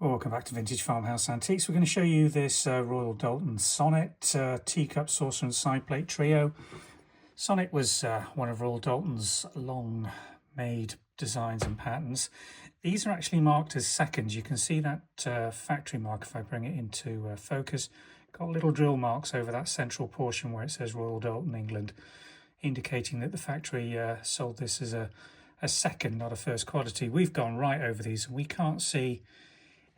Welcome back to Vintage Farmhouse Antiques. We're going to show you this Royal Doulton Sonnet teacup, saucer and side plate trio. Sonnet was one of Royal Doulton's long made designs and patterns. These are actually marked as seconds. You can see that factory mark if I bring it into focus. Got little drill marks over that central portion where it says Royal Doulton, England, indicating that the factory sold this as a second, not a first quality. We've gone right over these and we can't see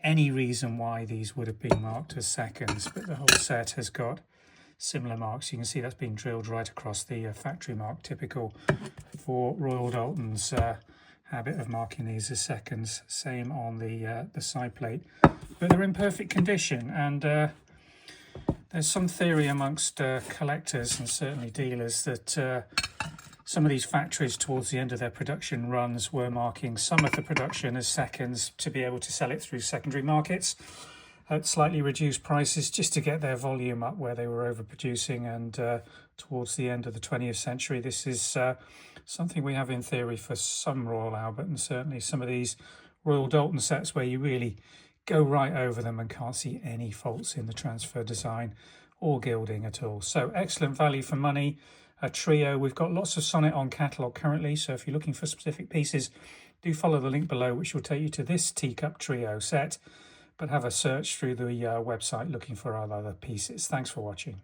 any reason why these would have been marked as seconds, but the whole set has got similar marks. You can see that's been drilled right across the factory mark, typical for Royal Doulton's habit of marking these as seconds. Same on the side plate, but they're in perfect condition. And there's some theory amongst collectors and certainly dealers that some of these factories towards the end of their production runs were marking some of the production as seconds to be able to sell it through secondary markets at slightly reduced prices, just to get their volume up where they were overproducing. And towards the end of the 20th century, this is something we have in theory for some Royal Albert, and certainly some of these Royal Doulton sets where you really go right over them and can't see any faults in the transfer design or gilding at all. So excellent value for money. A trio. We've got lots of Sonnet on catalogue currently, so if you're looking for specific pieces, do follow the link below, which will take you to this teacup trio set, but have a search through the website looking for our other pieces. Thanks for watching.